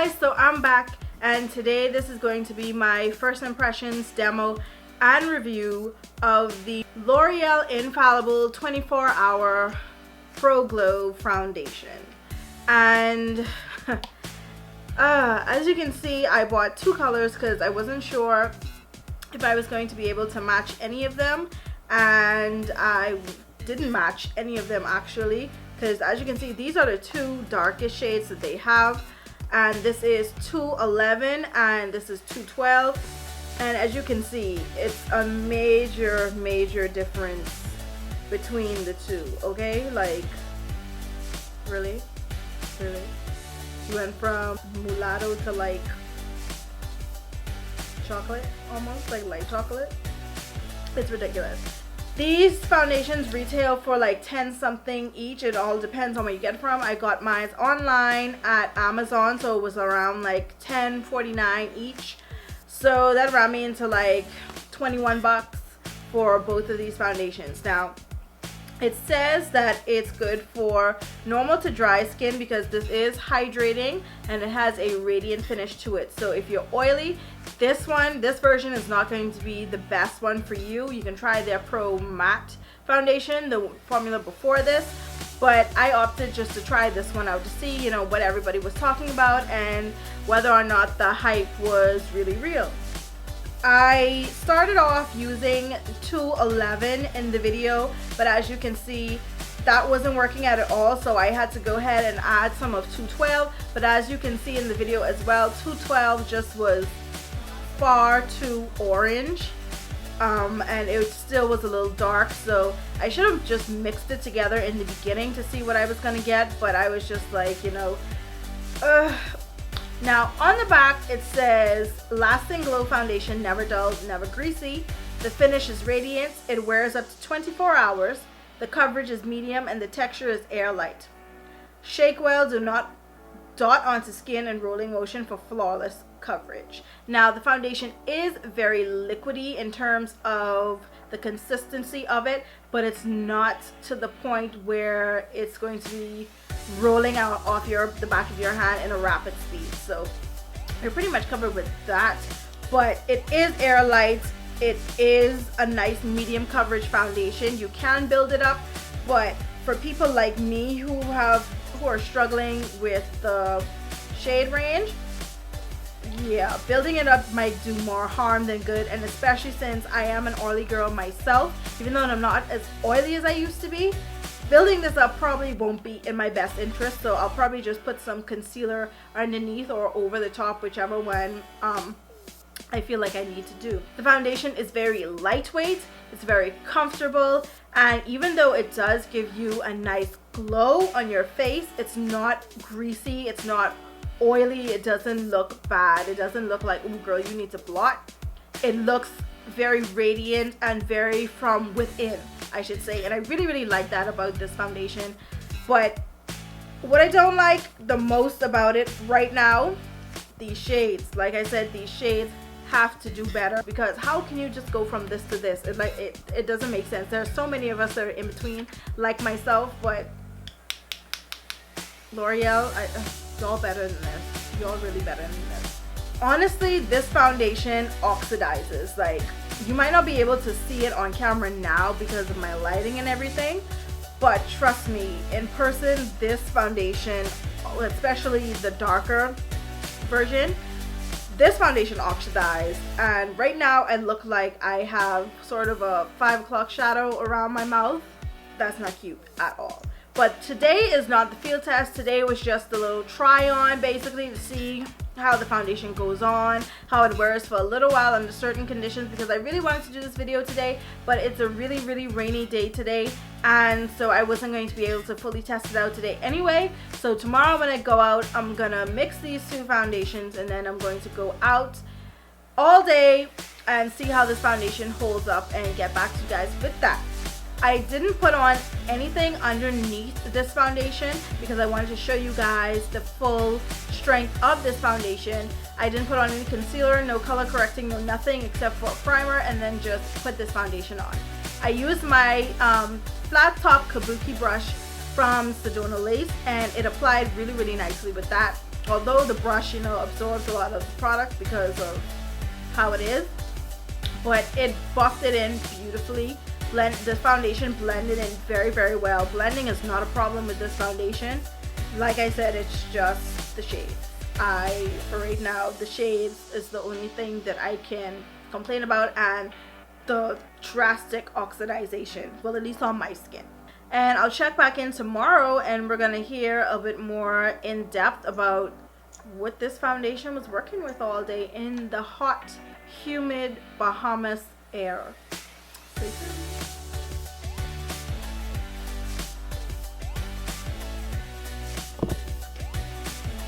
guys, so I'm back, and today this is going to be my first impressions, demo, and review of the L'Oreal Infallible 24-Hour Pro Glow Foundation. And as you can see, I bought two colors because I wasn't sure if I was going to be able to match any of them, and I didn't match any of them actually, because as you can see, these are the two darkest shades that they have, and this is 211 and this is 212, and as you can see, it's a major difference between the two. Okay, like really you went from mulatto to like chocolate, almost like light chocolate. It's ridiculous. These foundations retail for like 10 something each. It all depends on where you get it from. I got mine online at Amazon, so it was around like $10.49 each, so that ran me into like 21 bucks for both of these foundations. Now it says that it's good for normal to dry skin because this is hydrating and it has a radiant finish to it. So if you're oily, this version is not going to be the best one for you. You can try their Pro Matte foundation, the formula before this, but I opted just to try this one out to see, you know, what everybody was talking about and whether or not the hype was really real. I started off using 211 in the video, but as you can see, that wasn't working at all, so I had to go ahead and add some of 212. But as you can see in the video as well, 212 just was far too orange, and it still was a little dark, so I should have just mixed it together in the beginning to see what I was gonna get, but I was just like, you know, Now on the back it says lasting glow foundation, never dull, never greasy. The finish is radiant. It wears up to 24 hours. The coverage is medium and the texture is air light. Shake well, do not dot onto skin and rolling motion for flawless coverage. Now the foundation is very liquidy in terms of the consistency of it, but it's not to the point where it's going to be rolling out off the back of your hand in a rapid speed. So you're pretty much covered with that, but it is air light. It is a nice medium coverage foundation. You can build it up, but for people like me who are struggling with the shade range, yeah, building it up might do more harm than good. And especially since I am an oily girl myself, even though I'm not as oily as I used to be, building this up probably won't be in my best interest, so I'll probably just put some concealer underneath or over the top, whichever one I feel like I need to do. The foundation is very lightweight, it's very comfortable, and even though it does give you a nice glow on your face, it's not greasy, it's not oily, it doesn't look bad, it doesn't look like, ooh girl, you need to blot. It looks very radiant and very from within, I should say, and I really like that about this foundation. But what I don't like the most about it right now, these shades. Like I said, these shades have to do better, because how can you just go from this to this? It doesn't make sense. There are so many of us that are in between like myself, but L'Oreal, y'all better than this. Y'all really better than this. Honestly, this foundation oxidizes. Like, you might not be able to see it on camera now because of my lighting and everything, but trust me, in person, this foundation, especially the darker version, this foundation oxidized, and right now I look like I have sort of a 5 o'clock shadow around my mouth. That's not cute at all. But today is not the field test. Today was just a little try on, basically, to see how the foundation goes on, how it wears for a little while under certain conditions, because I really wanted to do this video today, but it's a really rainy day today, and so I wasn't going to be able to fully test it out today anyway. So tomorrow when I go out, I'm gonna mix these two foundations, and then I'm going to go out all day and see how this foundation holds up and get back to you guys with that. I didn't put on anything underneath this foundation because I wanted to show you guys the full strength of this foundation. I didn't put on any concealer, no color correcting, no nothing except for a primer, and then just put this foundation on. I used my flat top kabuki brush from Sedona Lace, and it applied really nicely with that. although the brush, you know, absorbs a lot of the product because of how it is, but it buffed it in beautifully. The foundation blended in very, very well. Blending is not a problem with this foundation. Like I said, it's just the shades. For right now, the shades is the only thing that I can complain about, and the drastic oxidization, well, at least on my skin. And I'll check back in tomorrow and we're gonna hear a bit more in depth about what this foundation was working with all day in the hot, humid Bahamas air. Stay tuned.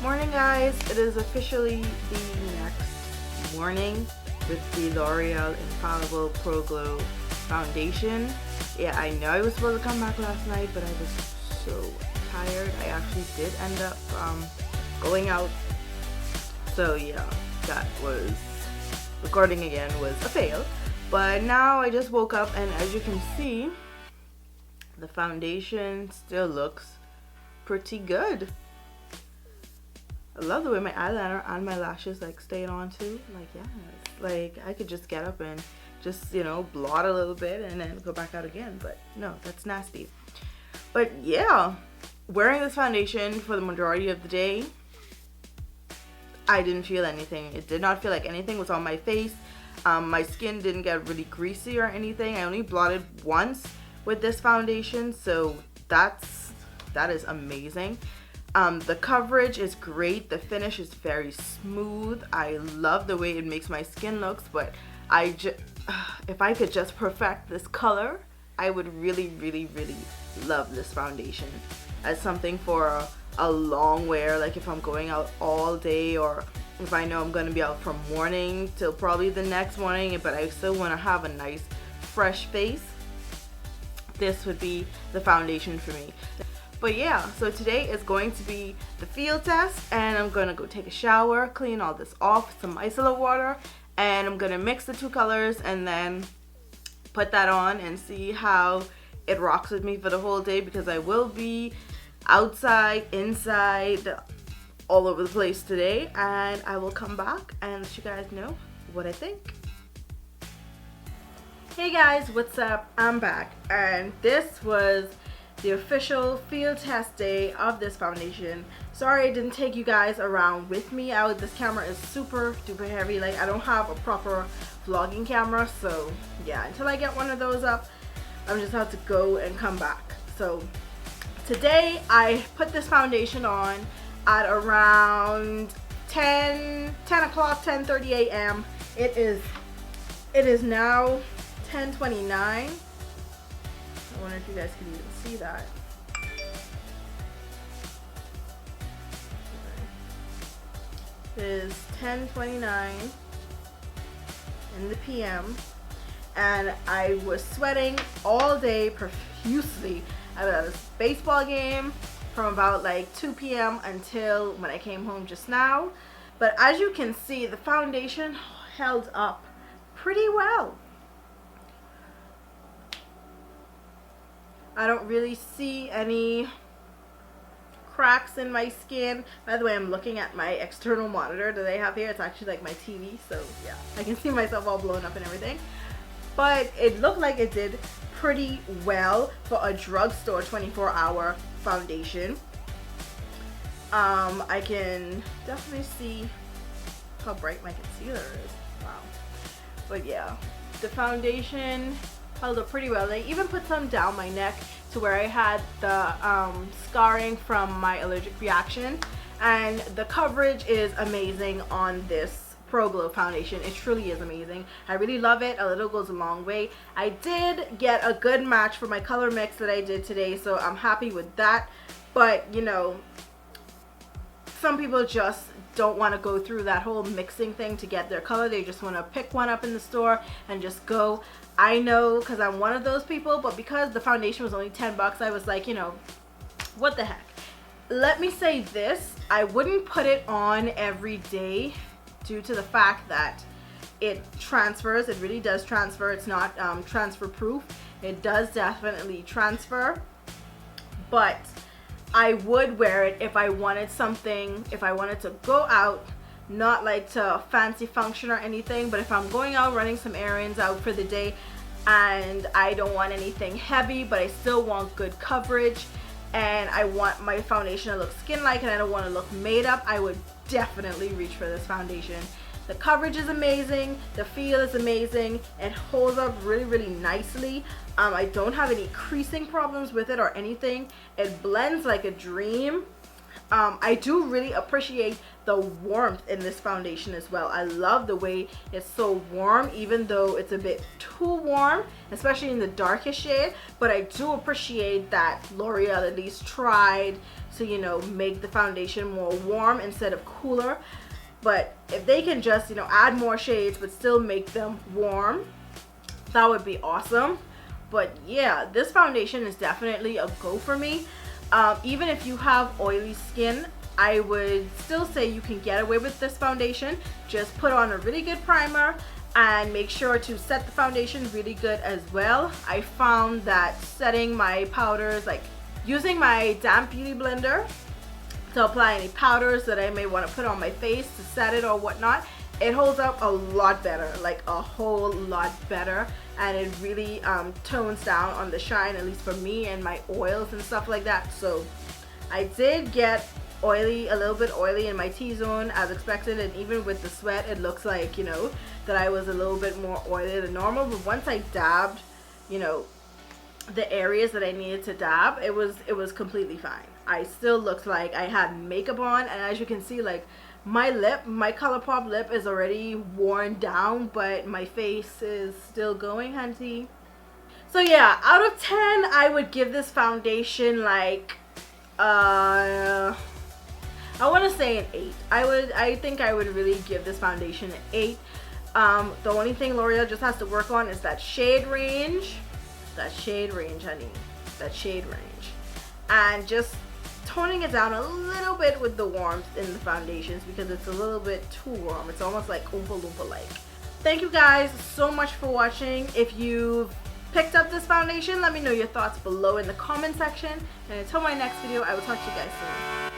Morning, guys. It is officially the next morning with the L'Oreal Infallibile Pro Glow foundation. Yeah, I know I was supposed to come back last night, but I was so tired. I actually did end up going out. So yeah, that was, recording again was a fail. But now I just woke up, and as you can see, the foundation still looks pretty good. I love the way my eyeliner and my lashes like stayed on too. Like, yes, like I could just get up and just, you know, blot a little bit and then go back out again, but no, that's nasty. But yeah, wearing this foundation for the majority of the day, I didn't feel anything. It did not feel like anything was on my face. My skin didn't get really greasy or anything. I only blotted once with this foundation, so that is amazing. The coverage is great. The finish is very smooth. I love the way it makes my skin looks, but if I could just perfect this color, I would really, really, really love this foundation as something for a long wear, like if I'm going out all day, or if I know I'm going to be out from morning till probably the next morning, but I still want to have a nice fresh face. This would be the foundation for me. But yeah, so today is going to be the field test, and I'm gonna go take a shower, clean all this off with some micellar water, and I'm gonna mix the two colors and then put that on and see how it rocks with me for the whole day, because I will be outside, inside, all over the place today, and I will come back and let you guys know what I think. Hey guys, what's up? I'm back, and this was the official field test day of this foundation. Sorry I didn't take you guys around with me. This camera is super duper heavy. Like, I don't have a proper vlogging camera, so yeah, until I get one of those up, I'm just have to go and come back. So today I put this foundation on at around 10 o'clock, 10:30 a.m. It is now 10:29. I wonder if you guys can even see that. It is 10:29 in the PM, and I was sweating all day profusely. I was at a baseball game from about like 2 p.m. until when I came home just now. But as you can see, the foundation held up pretty well. I don't really see any cracks in my skin. By the way, I'm looking at my external monitor that I have here. It's actually like my TV, so yeah, I can see myself all blown up and everything. But it looked like it did pretty well for a drugstore 24-hour foundation. I can definitely see how bright my concealer is. Wow. But yeah, the foundation held up pretty well. They even put some down my neck to where I had the scarring from my allergic reaction, and the coverage is amazing on this Pro Glow foundation. It truly is amazing. I really love it. A little goes a long way. I did get a good match for my color mix that I did today, so I'm happy with that. But you know, some people just don't want to go through that whole mixing thing to get their color. They just want to pick one up in the store and just go. I know, because I'm one of those people, but because the foundation was only 10 bucks, I was like, you know, what the heck. Let me say this, I wouldn't put it on every day due to the fact that it transfers. It really does transfer. It's not transfer proof. It does definitely transfer, but I would wear it if I wanted something, if I wanted to go out, not like to fancy function or anything, but if I'm going out running some errands out for the day and I don't want anything heavy, but I still want good coverage, and I want my foundation to look skin-like and I don't want to look made up, I would definitely reach for this foundation. The coverage is amazing, the feel is amazing, it holds up really, really nicely. I don't have any creasing problems with it or anything. It blends like a dream. I do really appreciate the warmth in this foundation as well. I love the way it's so warm, even though it's a bit too warm, especially in the darkest shade. But I do appreciate that L'Oreal at least tried to, you know, make the foundation more warm instead of cooler. But if they can just, you know, add more shades but still make them warm, that would be awesome. But yeah, this foundation is definitely a go for me. Even if you have oily skin, I would still say you can get away with this foundation. Just put on a really good primer and make sure to set the foundation really good as well. I found that setting my powders, like using my damp beauty blender to apply any powders that I may want to put on my face to set it or whatnot, it holds up a lot better, like a whole lot better, and it really tones down on the shine, at least for me, and my oils and stuff like that. So I did get oily, a little bit oily in my T-zone as expected, and even with the sweat it looks like, you know, that I was a little bit more oily than normal. But once I dabbed, you know, the areas that I needed to dab, it was completely fine. I still looked like I had makeup on, and as you can see, like my lip, my ColourPop lip is already worn down, but my face is still going, hunty. So yeah, out of 10 I would give this foundation like I want to say an 8. I think I would really give this foundation an 8. The only thing L'Oreal just has to work on is that shade range. That shade range, honey. That shade range. And just toning it down a little bit with the warmth in the foundations, because it's a little bit too warm. It's almost like Oompa Loompa like. Thank you guys so much for watching. If you've picked up this foundation, let me know your thoughts below in the comment section. And until my next video, I will talk to you guys soon.